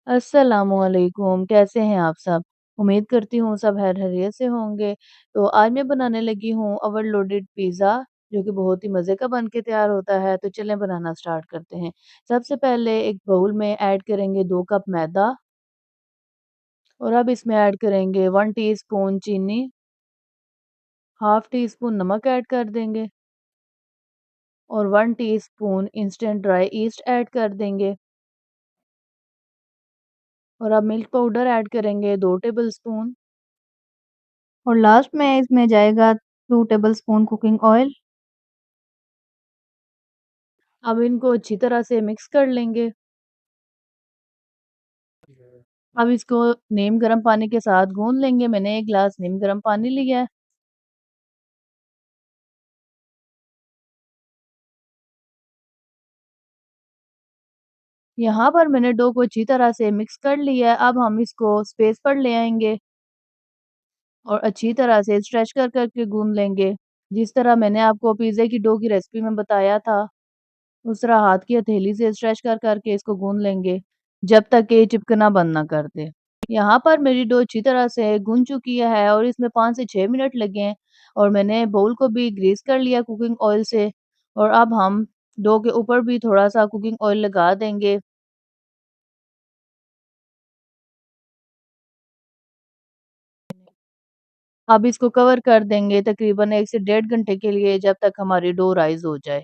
अस्सलामुअलैकुम, कैसे हैं आप सब? उम्मीद करती हूँ सब खैरियत से होंगे। तो आज मैं बनाने लगी हूँ ओवरलोडेड पिज़्ज़ा जो कि बहुत ही मज़े का बन के तैयार होता है, तो चलें बनाना स्टार्ट करते हैं। सबसे पहले एक बाउल में ऐड करेंगे 2 कप मैदा और अब इसमें ऐड करेंगे 1 टीस्पून चीनी, हाफ टी स्पून नमक ऐड कर देंगे और 1 teaspoon instant dry east add कर देंगे और अब मिल्क पाउडर ऐड करेंगे 2 टेबलस्पून और लास्ट में इसमें जाएगा 2 टेबलस्पून कुकिंग ऑयल। अब इनको अच्छी तरह से मिक्स कर लेंगे। अब इसको नीम गर्म पानी के साथ गूँध लेंगे। मैंने 1 ग्लास नीम गर्म पानी लिया है। यहाँ पर मैंने डो को अच्छी तरह से मिक्स कर लिया है। अब हम इसको स्पेस पर ले आएँगे और अच्छी तरह से स्ट्रेच कर के गूँध लेंगे। जिस तरह मैंने आपको पिज़्ज़ा की डो की रेसिपी में बताया था, उस तरह हाथ की हथेली से स्ट्रेच कर के इसको गूँध लेंगे, जब तक कि ये चिपकना बंद ना कर दे। यहाँ पर मेरी डो अच्छी तरह से गुन चुकी है और इसमें 5 से 6 मिनट लगे हैं और मैंने बाउल को भी ग्रीस कर लिया कुकिंग ऑयल से और अब हम डो के ऊपर भी थोड़ा-सा कुकिंग ऑयल लगा देंगे। अब इसको कवर कर देंगे तकरीबन 1 से डेढ़ घंटे के लिए जब तक हमारी डो राइज़ हो जाए।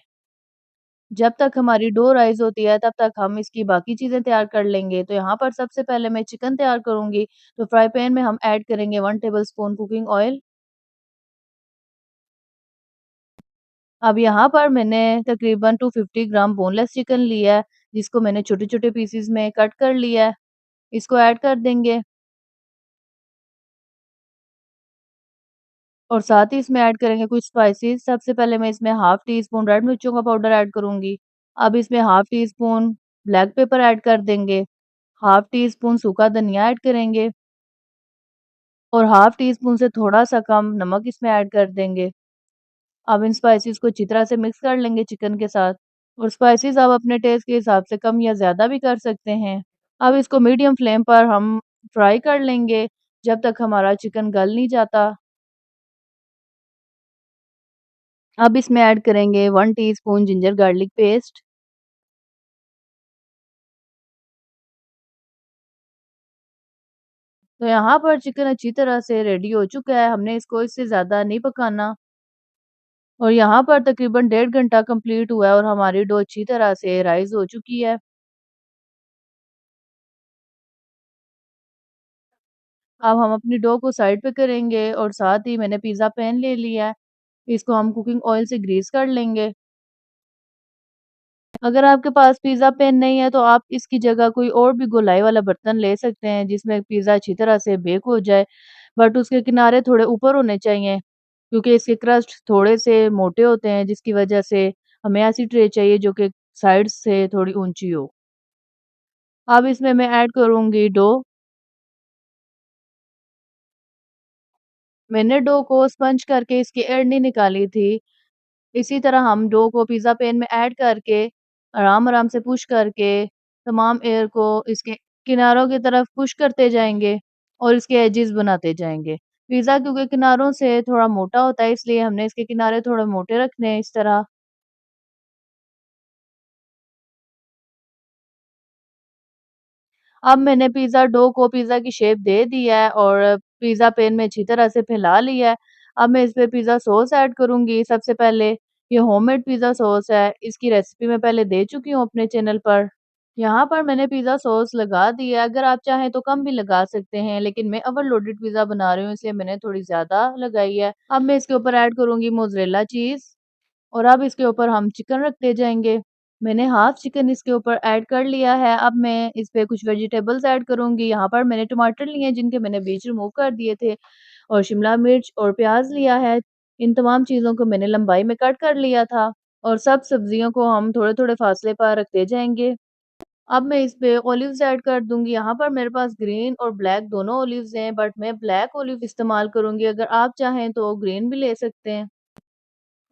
जब तक हमारी डो राइज़ होती है तब तक हम इसकी बाकी चीज़ें तैयार कर लेंगे। तो यहाँ पर सबसे पहले मैं चिकन तैयार करूँगी। तो फ्राई पैन में हम ऐड करेंगे 1 टेबलस्पून कुकिंग ऑयल। अब यहाँ पर मैंने तकरीबन 250 ग्राम बोनलेस चिकन लिया है, जिसको मैंने छोटे-छोटे पीसेज़ में कट कर लिया है। इसको ऐड कर देंगे और साथ ही इसमें ऐड करेंगे कुछ स्पाइसेस। सबसे पहले मैं इसमें हाफ टी स्पून रेड मिर्चों का पाउडर ऐड करूँगी। अब इसमें half tea spoon black pepper add कर देंगे, हाफ टी स्पून सूखा धनिया ऐड करेंगे और हाफ टी स्पून से थोड़ा-सा कम नमक इसमें ऐड कर देंगे। अब इन स्पाइसेस को अच्छी तरह से मिक्स कर लेंगे चिकन के साथ। और स्पाइसेस आप अपने टेस्ट के हिसाब से कम या ज़्यादा भी कर सकते हैं। अब इसको मीडियम फ्लेम पर हम फ्राई कर लेंगे जब तक हमारा चिकन गल नहीं जाता। अब इसमें ऐड करेंगे 1 टीस्पून जिंजर गार्लिक पेस्ट। तो यहाँ पर चिकन अच्छी तरह से रेडी हो चुका है, हमने इसको इससे ज़्यादा नहीं पकाना और यहाँ पर तकरीबन डेढ़ घंटा कंप्लीट हुआ है और हमारी डो अच्छी तरह से राइज़ हो चुकी है। अब हम अपनी डो को साइड पे करेंगे और साथ ही मैंने पिज़्ज़ा पैन ले लिया है, इसको हम कुकिंग ऑयल से ग्रीस कर लेंगे। अगर आपके पास पिज़्ज़ा पैन नहीं है तो आप इसकी जगह कोई और भी गोलाई वाला बर्तन ले सकते हैं जिसमें पिज़्ज़ा अच्छी तरह से बेक हो जाए। बट उसके किनारे थोड़े ऊपर होने चाहिए क्योंकि इसके क्रस्ट थोड़े से मोटे होते हैं जिसकी वजह से हमें ऐसी ट्रे चाहिए जो कि साइड से थोड़ी ऊंची हो। अब इसमें मैं ऐड करूंगी डो। मैंने डो को स्पंज करके इसकी एयर नहीं निकाली थी। इसी तरह हम डो को पिज़्ज़ा पैन में ऐड करके आराम-आराम से पुश करके तमाम एयर को इसके किनारों की तरफ पुश करते जाएँगे और इसके एजेस बनाते जाएँगे। पिज़्ज़ा क्योंकि किनारों से थोड़ा मोटा होता है इसलिए हमने इसके किनारे थोड़े मोटे रखने हैं इस तरह। अब मैंने पिज़्ज़ा डो को पिज़्ज़ा की शेप दे दी है और पिज़्ज़ा पैन में अच्छी तरह से फैला लिया है। अब मैं इस पे पिज़्ज़ा सॉस ऐड करूँगी सबसे पहले। ये होममेड पिज़्ज़ा सॉस है, इसकी रेसिपी मैं पहले दे चुकी हूँ अपने चैनल पर। यहाँ पर मैंने पिज़्ज़ा सॉस लगा दी है, अगर आप चाहें तो कम भी लगा सकते हैं, लेकिन मैं ओवरलोडेड पिज़्ज़ा बना रही हूँ इसलिए मैंने थोड़ी ज़्यादा लगाई है। अब मैं इसके ऊपर ऐड करूँगी मोज़रेला चीज़ और अब इसके ऊपर हम चिकन रखते जाएँगे। मैंने हाफ चिकन इसके ऊपर ऐड कर लिया है, अब मैं इस पे कुछ वेजिटेबल्स ऐड करूँगी। यहाँ पर मैंने टमाटर लिए हैं जिनके मैंने बीज रिमूव कर दिए थे और शिमला मिर्च और प्याज़ लिया है। इन तमाम चीज़ों को मैंने लंबाई में कट कर लिया था और सब सब्जियों को हम थोड़े-थोड़े फासले पर रखते जाएँगे। अब मैं इस पे ऑलिव्स ऐड कर दूँगी। यहाँ पर मेरे पास ग्रीन और ब्लैक दोनों ऑलिव्स हैं बट मैं ब्लैक ऑलिव इस्तेमाल करूँगी। अगर आप चाहें तो ग्रीन भी ले सकते हैं।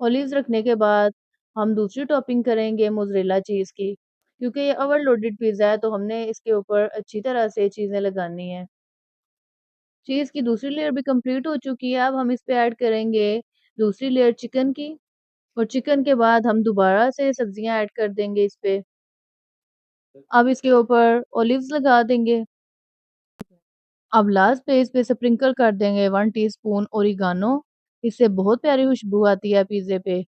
ऑलिव्स रखने के बाद हम दूसरी टॉपिंग करेंगे मोज़रेला चीज़ की। क्योंकि ये ओवरलोडेड पिज़्ज़ा है तो हमने इसके ऊपर अच्छी तरह से चीज़ें लगानी हैं। चीज़ की दूसरी लेयर भी कंप्लीट हो चुकी है, अब हम इस पे ऐड करेंगे दूसरी लेयर चिकन की और चिकन के बाद हम दोबारा से सब्जियाँ ऐड कर देंगे इस पे। अब इसके ऊपर ओलिव्स लगा देंगे। अब लास्ट पे इस पे स्प्रिंकल कर देंगे 1 टीस्पून ओरिगानो। इससे बहुत प्यारी खुशबू आती है पिज़्ज़े पे।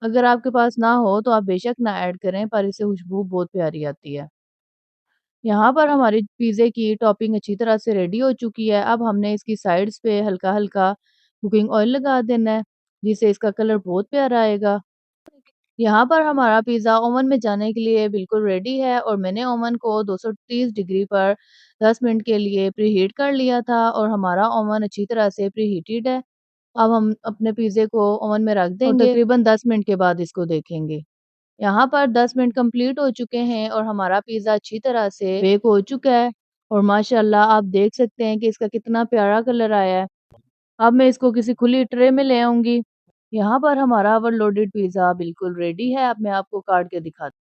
अगर आपके पास ना हो तो आप बेशक ना ऐड करें पर इससे खुशबू बहुत प्यारी आती है। यहाँ पर हमारी पिज़्ज़े की टॉपिंग अच्छी तरह से रेडी हो चुकी है। अब हमने इसकी साइड्स पे हल्का-हल्का कुकिंग ऑयल लगा देना है, जिससे इसका कलर बहुत प्यारा आएगा। यहाँ पर हमारा पिज़्ज़ा ओवन में जाने के लिए बिल्कुल रेडी है और मैंने ओवन को 230 डिग्री पर 10 मिनट के लिए प्रीहीट कर लिया था और हमारा ओवन अच्छी तरह से प्रीहीटेड है। अब हम अपने पिज़्ज़े को ओवन में रख देंगे और तकरीबन 10 मिनट के बाद इसको देखेंगे। यहाँ पर 10 मिनट कंप्लीट हो चुके हैं और हमारा पिज़्ज़ा अच्छी तरह से बेक हो चुका है और माशाल्लाह आप देख सकते हैं कि इसका कितना प्यारा कलर आया है। अब मैं इसको किसी खुली ट्रे में ले आऊँगी। यहाँ पर हमारा ओवरलोडेड पिज़्ज़ा बिल्कुल रेडी है। अब मैं आपको काट के दिखाती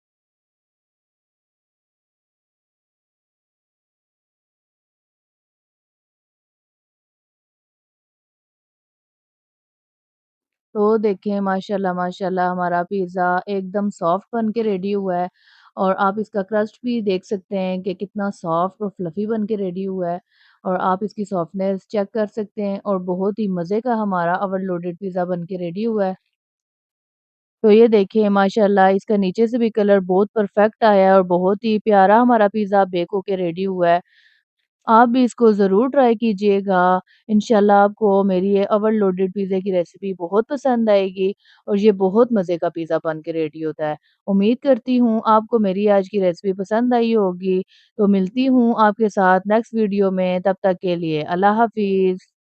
तो देखें माशाल्लाह माशाल्लाह हमारा पिज़्ज़ा एकदम सॉफ्ट बन के रेडी हुआ है और आप इसका क्रस्ट भी देख सकते हैं कि कितना सॉफ्ट और फ्लफ़ी बन के रेडी हुआ है और आप इसकी सॉफ्टनेस चेक कर सकते हैं और बहुत ही मज़े का हमारा ओवरलोडेड पिज़्ज़ा बन के रेडी हुआ है। तो ये देखिए माशाल्लाह इसका नीचे से भी कलर बहुत परफेक्ट आया है और बहुत ही प्यारा हमारा पिज़्ज़ा बेक होके रेडी हुआ है। आप भी इसको ज़रूर ट्राई कीजिएगा। इंशाल्लाह आपको मेरी ये ओवरलोडेड पिज़्ज़ा की रेसिपी बहुत पसंद आएगी और ये बहुत मज़े का पिज़्ज़ा बन के रेडी होता है। उम्मीद करती हूँ आपको मेरी आज की रेसिपी पसंद आई होगी। तो मिलती हूँ आपके साथ नेक्स्ट वीडियो में, तब तक के लिए अल्लाह हाफ़िज़।